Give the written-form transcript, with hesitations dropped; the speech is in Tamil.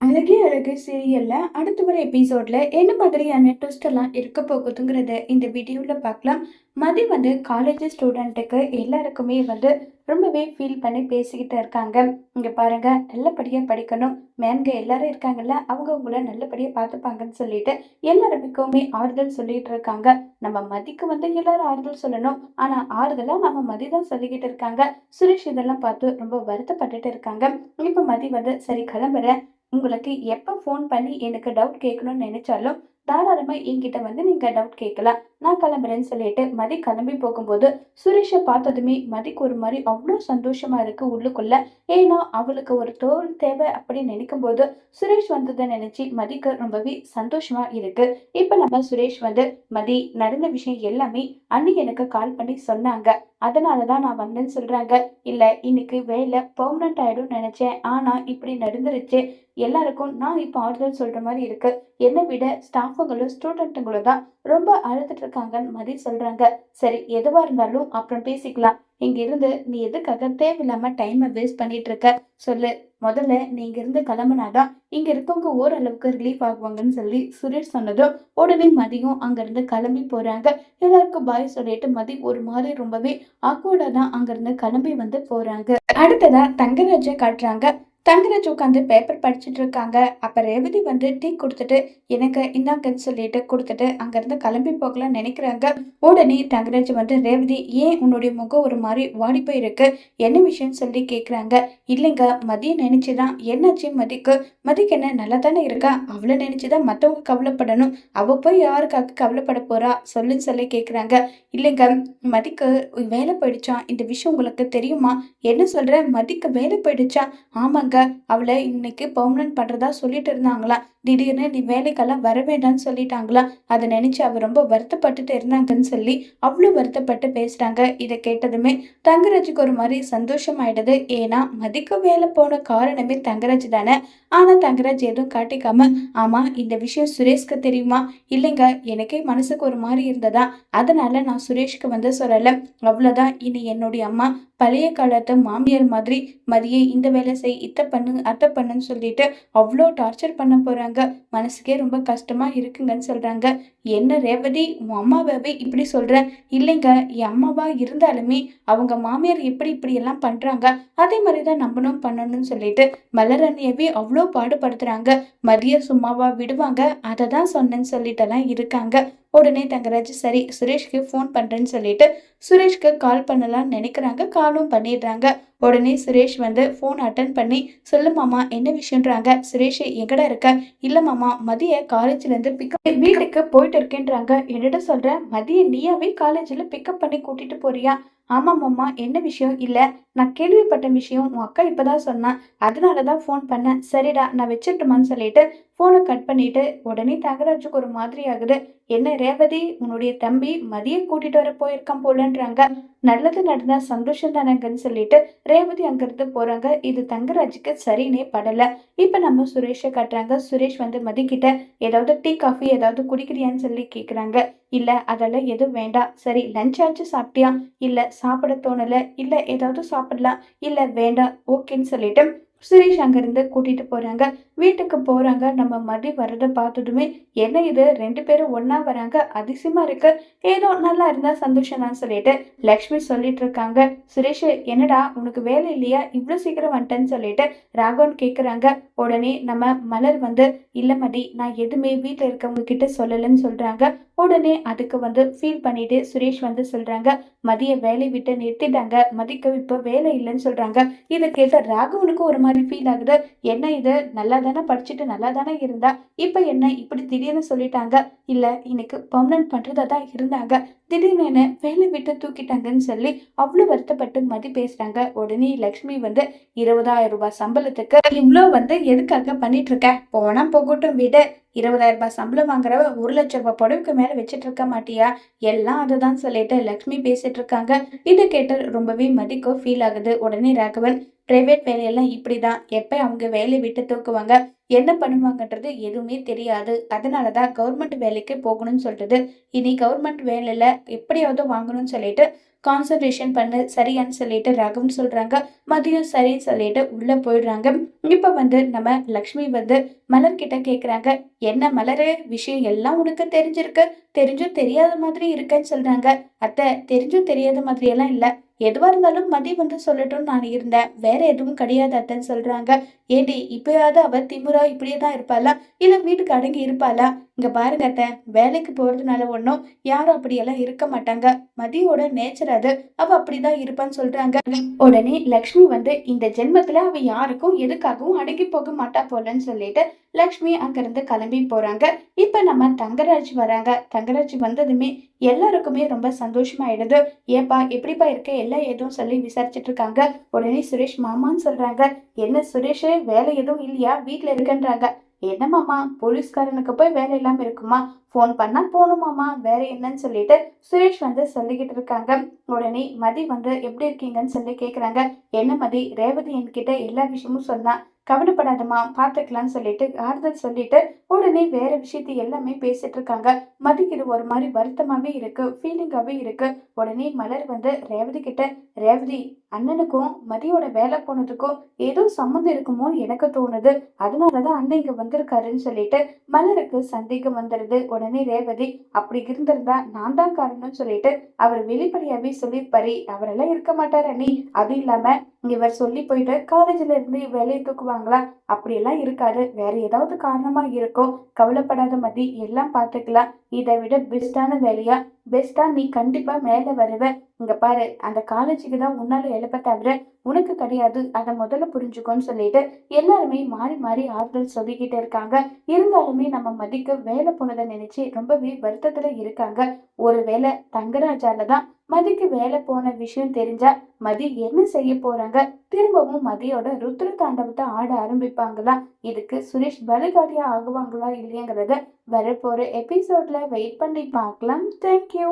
அழகே அழகு சீரியல்ல அடுத்து வர எபிசோட்ல என்ன மாதிரியான ட்விஸ்ட் எல்லாம் இருக்க போகுதுங்கிறத இந்த வீடியோல பார்க்கலாம். மதி வந்து காலேஜ் ஸ்டூடெண்ட்டுக்கு எல்லாருக்குமே வந்து ரொம்பவே ஃபீல் பண்ணி பேசிக்கிட்டு இருக்காங்க. இங்க பாருங்க, நல்லபடியா படிக்கணும், மேம்க எல்லாரும் இருக்காங்கல்ல, அவங்க உங்களை நல்லபடியா பார்த்துப்பாங்கன்னு சொல்லிட்டு எல்லாருக்குமே ஆறுதல் சொல்லிட்டு இருக்காங்க. நம்ம மதிக்கு வந்து எல்லாரும் ஆறுதல் சொல்லணும், ஆனா ஆறுதலா நம்ம மதி தான் சொல்லிக்கிட்டு இருக்காங்க. சுரேஷ் இதெல்லாம் பார்த்து ரொம்ப வருத்தப்பட்டுட்டு இருக்காங்க. இப்ப மதி வந்து சரி கிளம்புறேன், உங்களுக்கு எப்ப ஃபோன் பண்ணி எனக்கு டவுட் கேட்கணும்னு நினைச்சாலும், தாராளமா என்கிட்ட வந்து நீங்க டவுட் கேட்கலாம். நான் கிளம்புறேன்னு சொல்லிட்டு மதி கிளம்பி போகும்போது, சுரேஷ பார்த்ததுமே மதிக்கு ஒரு மாரி அவ்ளோ சந்தோஷமா இருக்கு உள்ளுக்குள்ள. ஏன்னா, அவளுக்கு ஒரு தோள் தேவை அப்படின்னு நினைக்கும்போது, சுரேஷ் வந்தத நினைச்சு மதிக்கு ரொம்பவே சந்தோஷமா இருக்கு. இப்ப நம்ம சுரேஷ் வந்து, "மதி, நடந்த விஷயம் எல்லாமே அண்ணி எனக்கு கால் பண்ணி சொன்னாங்க. அதனால தான் நான் வந்தேன்னு சொல்றாங்க. இல்ல, இன்னைக்கு வேலை பெர்மனன்ட் ஆயிடும்னு நினைச்சேன். ஆனா இப்படி நடந்துருச்சு. எல்லாருக்கும் நான் இப்ப ஆறுதல் சொல்ற மாரி இருக்கு. என்னை விட ஸ்டாஃபுங்களும், ஸ்டூடெண்ட்டுங்களும் தான் ரொம்ப அழுதுட்டு இருக்காங்கன்னு மதி சொல்றாங்க. சரி, எதுவா இருந்தாலும் அப்புறம் பேசிக்கலாம். இங்க இருந்து நீ எதுக்காக தேவையில்லாம டைம வேஸ்ட் பண்ணிட்டு இருக்க? சொல்லு. முதல்ல நீ இங்க இருந்து கிளம்புனாதான் இங்க இருக்கவங்க ஓரளவுக்கு ரிலீஃப் ஆகுவாங்கன்னு சொல்லி சுரேஷ் சொன்னதும், உடனே மதியும் அங்கிருந்து கிளம்பி போறாங்க. எல்லாருக்கும் பாய் சொல்லிட்டு மதி ஒரு மாதிரி ரொம்பவே ஆக்வர்டா தான் அங்கிருந்து கிளம்பி வந்து போறாங்க. அடுத்ததா தங்கராஜ காட்டுறாங்க. தங்கராஜ் உட்காந்து பேப்பர் படிச்சுட்டு இருக்காங்க. அப்ப ரேவதி வந்து டீ குடுத்துட்டு, எனக்கு இந்தாங்கன்னு சொல்லிட்டு குடுத்துட்டு அங்கிருந்து கிளம்பி போகலாம்னு நினைக்கிறாங்க. உடனே தங்கராஜ் வந்து, ரேவதி, ஏன் உன்னுடைய முகம் ஒரு மாதிரி வாடி போயிருக்கு? என்ன விஷயம்னு சொல்லி கேக்குறாங்க. இல்லைங்க, மதிய நினைச்சுதான். என்னாச்சு மதிக்கு? மதிக்கு என்ன நல்லா தானே இருக்கா? அவளை நினைச்சுதான் மத்தவங்க கவலைப்படணும். அவ போய் யாருக்காக கவலைப்பட போறா சொல்லுன்னு சொல்லி கேக்குறாங்க. இல்லைங்க, மதிக்கு வேலை போயிடுச்சாம். இந்த விஷயம் உங்களுக்கு தெரியுமா? என்ன சொல்ற? மதிக்கு வேலை போயிடுச்சா? ஆமாங்க, அவளை இன்னைக்கு பெர்மனன்ட் பண்றதா சொல்லிட்டு இருந்தாங்களாம். திடீர்னு நீ வேலைக்கெல்லாம் வர வேண்டாம்னு சொல்லிட்டாங்களாம். அதை நினைச்சு அவ ரொம்ப வருத்தப்பட்டுட்டு இருந்தாங்கன்னு சொல்லி அவ்வளோ வருத்தப்பட்டு பேசுறாங்க. இதை கேட்டதுமே தங்கராஜுக்கு ஒரு மாதிரி சந்தோஷமாயிடுது. ஏன்னா மதிக்கு வேலை போன காரணமே தங்கராஜ் தானே. ஆனா தங்கராஜ் எதுவும் காட்டிக்காம, ஆமா, இந்த விஷயம் சுரேஷ்க்கு தெரியுமா? இல்லைங்க, எனக்கே மனசுக்கு ஒரு மாதிரி இருந்ததா, அதனால நான் சுரேஷ்க்கு வந்து சொல்லல. அவ்வளவுதான். இனி என்னுடைய அம்மா பழைய காலத்து மாமியார் மாதிரி மதியை இந்த வேலை செய், இத்தை பண்ணு, அத்தை பண்ணுன்னு சொல்லிட்டு அவ்வளோ டார்ச்சர் பண்ண போறாங்க. மனசுக்கே ரொம்ப கஷ்டமா இருக்குங்கன்னு சொல்றாங்க. என்ன ரேவதி, உன் அம்மாவே இப்படி சொல்ற? இல்லைங்க, என் அம்மாவா இருந்தாலுமே அவங்க மாமியார் எப்படி இப்படி எல்லாம் பண்றாங்க, அதே மாதிரிதான் நம்மளும் பண்ணணும்னு சொல்லிட்டு மலரண்யவே அவ்வளோ பாடுபடுத்துறாங்க. மதிய சும்மாவா விடுவாங்க? அதை தான் சொன்னேன்னு சொல்லிட்டு எல்லாம் இருக்காங்க. உடனே தங்கராஜ் சரி சுரேஷ்க்கு ஃபோன் பண்றேன்னு சொல்லிட்டு சுரேஷ்க்கு கால் பண்ணலாம்னு நினைக்கிறாங்க. காலும் பண்ணிடுறாங்க. உடனே சுரேஷ் வந்து ஃபோன் அட்டன் பண்ணி, சொல்லு மாமா, என்ன விஷயம்ன்றாங்க. சுரேஷ், எங்கடா இருக்க? இல்ல மாமா, மதிய காலேஜ்ல இருந்து பிக்கப் வீட்டுக்கு போயிட்டு இருக்கேன்றாங்க. என்னடா சொல்ற? மதிய நீயாவே காலேஜ்ல பிக்கப் பண்ணி கூட்டிட்டு போறியா? ஆமா மாமா, என்ன விஷயம்? இல்ல, நான் கேள்விப்பட்ட விஷயம் உன் அக்கா இப்பதான் சொன்னா, அதனாலதான் ஃபோன் பண்ணேன். சரிடா, நான் வச்சிட்டுமான்னு சொல்லிட்டு ஃபோனை கட் பண்ணிட்டு உடனே தங்கராஜுக்கு ஒரு மாதிரி ஆகுது. என்ன ரேவதி, உன்னுடைய தம்பி மதிய கூட்டிட்டு வர போயிருக்கான் போலன்றாங்க. நல்லது நடந்தா சந்தோஷம் தானங்கன்னு சொல்லிட்டு ரேவதி அங்கிருந்து போறாங்க. இது தங்கராஜுக்கு சரின்னே படல. இப்ப நம்ம சுரேஷை காட்டுறாங்க. சுரேஷ் வந்து மதிக்கிட்ட ஏதாவது டீ காஃபி ஏதாவது குடிக்கிறியான்னு சொல்லி கேக்குறாங்க. இல்ல, அதெல்லாம் எதுவும் வேண்டாம். சரி, லஞ்ச் ஆச்சு சாப்பிட்டியா? இல்ல, சாப்பிட தோணல. இல்ல, ஏதாவது சாப்பிடலாம். இல்ல, வேண்டாம். ஓகேன்னு சொல்லிட்டு சுரேஷ் அங்கிருந்து கூட்டிட்டு போறாங்க. வீட்டுக்கு போறாங்க. நம்ம மதி வர்றதை பார்த்ததுமே, என்ன இது, ரெண்டு பேரும் ஒண்ணா வராங்க, அதிசயமா இருக்கு. ஏதோ நல்லா இருந்தா சந்தோஷம் தான் சொல்லிட்டு லக்ஷ்மி சொல்லிட்டு இருக்காங்க. சுரேஷ், என்னடா உனக்கு வேலை இல்லையா, இவ்வளவு சீக்கிரம் வந்துட்டேன்னு சொல்லிட்டு ராகவன் கேக்குறாங்க. உடனே நம்ம மலர் வந்து, இல்ல மதி, நான் எதுவுமே வீட்டுல இருக்கவங்க கிட்ட சொல்லலன்னு சொல்றாங்க. உடனே அதுக்கு வந்து ஃபீல் பண்ணிட்டு சுரேஷ் வந்து சொல்றாங்க, மதிய வேலை விட்டு நிறுத்திட்டாங்க, மதிக்கு இப்ப வேலை இல்லைன்னு சொல்றாங்க. இதை கேட்ட ராகவனுக்கு ஒரு மாதிரி ஃபீல் ஆகுது. என்ன இது, நல்லா தானே படிச்சுட்டு நல்லா தானே இருந்தா, இப்ப என்ன இப்படி திடீர்னு சொல்லிட்டாங்க? இல்ல, இன்னைக்கு பெர்மனன்ட் பண்றதா தான் இருந்தாங்க, திடீர்னு என்ன வேலை விட்டு தூக்கிட்டாங்கன்னு சொல்லி அவ்வளவு வருத்தப்பட்டு மதி பேசுறாங்க. உடனே லக்ஷ்மி வந்து, 20,000 ரூபாய் சம்பளத்துக்கு இவ்வளோ வந்து எதுக்காக பண்ணிட்டு இருக்க? போனா போகட்டும் விடு. 20,000 ரூபாய் சம்பளம் வாங்குறவ 1,00,000 ரூபாய் புடவைக்கு மேல வச்சிட்டு இருக்க மாட்டியா? எல்லாம் அதுதான் சொல்லிட்டு லக்ஷ்மி பேசிட்டு இருக்காங்க. இதை கேட்டு ரொம்பவே மதிக்கு ஃபீல் ஆகுது. உடனே ராகவன், பிரைவேட் வேலையெல்லாம் இப்படிதான், எப்ப அவங்க வேலையை விட்டு தூக்குவாங்க, என்ன பண்ணுவாங்கன்றது எதுவுமே தெரியாது. அதனாலதான் கவர்மெண்ட் வேலைக்கு போகணும்னு சொல்றது. இனி கவர்மெண்ட் வேலையில எப்படியாவது வாங்கணும்னு சொல்லிட்டு கான்சன்ட்ரேஷன் பண்ணு சரியான்னு சொல்லிட்டு ராகவன் சொல்றாங்க. மதியம் சரின்னு சொல்லிட்டு உள்ள போயிடுறாங்க. இப்ப நம்ம லக்ஷ்மி மலர்கிட்ட கேக்குறாங்க. என்ன மலரு, விஷயம் எல்லாம் உனக்கு தெரிஞ்சிருக்கு, தெரிஞ்சும் தெரியாத மாதிரி இருக்கேன்னு சொல்றாங்க. அத்தை, தெரிஞ்சும் தெரியாத மாதிரி எல்லாம் இல்ல, எதுவா இருந்தாலும் மதி சொல்லட்டும்னு நான் இருந்தேன், வேற எதுவும் கிடையாது அத்தைன்னு சொல்றாங்க. ஏண்டி, இப்பயாவது அவ திமிரா இப்படியேதான் இருப்பாளா, இல்ல வீட்டுக்கு அடங்கி இருப்பாளா? இங்க பாருங்க அத்தை, வேலைக்கு போறதுனால ஒன்னும் யாரும் அப்படியெல்லாம் இருக்க மாட்டாங்க. மதியோட நேச்சர் அது, அவ அப்படிதான் இருப்பான்னு சொல்றாங்க. உடனே லக்ஷ்மி இந்த ஜென்மத்துல அவ யாருக்கும் எதுக்காகவும் அடங்கி போக மாட்டா போலன்னு சொல்லிட்டு லக்ஷ்மி அங்கிருந்து கிளம்பி போறாங்க. இப்ப நம்ம தங்கராஜ் வராங்க. தங்கராஜ் வந்ததுமே எல்லாருக்குமே ரொம்ப சந்தோஷமாயிடுது. ஏப்பா எப்படிப்பா இருக்க, எல்லாம் எதுவும் சொல்லி விசாரிச்சுட்டு இருக்காங்க. உடனே சுரேஷ் மாமான்னு சொல்றாங்க. என்ன சுரேஷ், வேலை எதுவும் இல்லையா, வீட்டுல இருக்குன்றாங்க. என்ன மாமா, போலீஸ்காரனுக்கு போய் வேலை இல்லாம இருக்குமா, போன் பண்ணா போகணுமாமா, வேற என்னன்னு சொல்லிட்டு சுரேஷ் சொல்லிக்கிட்டு இருக்காங்க. உடனே மதி எப்படி இருக்கீங்கன்னு சொல்லி கேக்குறாங்க. என்ன மதி, ரேவதி என்கிட்ட எல்லா விஷயமும் சொன்னா, கவலைப்படாதமா, பாத்துக்கலாம்னு சொல்லிட்டு ஆறுதல் சொல்லிட்டு உடனே வேற விஷயத்தை எல்லாமே பேசிட்டு இருக்காங்க. மதிக்கு இது ஒரு மாதிரி வருத்தமாவே இருக்கு, ஃபீலிங்காவே இருக்கு. உடனே மலர் ரேவதி கிட்ட, ரேவதி, அண்ணனுக்கும் மதியோட வேலை போனதுக்கும் ஏதோ சம்மந்தம் இருக்குமோன்னு எனக்கு தோணுது, அதனாலதான் அண்ணன் இங்க வந்திருக்காருன்னு சொல்லிட்டு மலருக்கு சந்தேகம் வந்துடுது. உடனே ரேவதி, அப்படி இருந்திருந்தா நான் தான் காரணம்னு சொல்லிட்டு அவர் வெளிப்படையாவே சொல்லியிருப்பாரு, அவரெல்லாம் இருக்க மாட்டாரு அண்ணி, அது இல்லாம இவர் சொல்லி போயிட்டு காலேஜ்ல இருந்து வேலையை தூக்குவாங்களா, அப்படியெல்லாம் இருக்காது, வேற ஏதாவது காரணமா இருக்கும், கவலைப்படாத மதி, எல்லாம் பாத்துக்கலாம், இதை விட பெஸ்டான வேலையா, பெஸ்டா நீ கண்டிப்பா மேல வருவ, இங்க பாரு, அந்த காலேஜுக்கு தான் உன்னால எழுப்ப தவிர உனக்கு கிடையாது, அதை முதல்ல புரிஞ்சுக்கோன்னு சொல்லிட்டு எல்லாருமே மாறி மாறி ஆறுதல் சொல்லிக்கிட்டு இருக்காங்க. இருந்தாலுமே நம்ம மதிக்கு வேலை போனதை நினைச்சு ரொம்பவே வருத்தத்துல இருக்காங்க. ஒருவேளை தங்கராஜால தான் மதிக்கு வேலை போன விஷயம் தெரிஞ்சா மதி என்ன செய்ய போறாங்க, திரும்பவும் மதியோட ருத்ர தாண்டவத்தை ஆட ஆரம்பிப்பாங்களா, இதுக்கு சுரேஷ் பலிகாடியா ஆகுவாங்களா இல்லையாங்கிறத வரப்போற எபிசோட்ல வெயிட் பண்ணி பார்க்கலாம். தேங்க்யூ.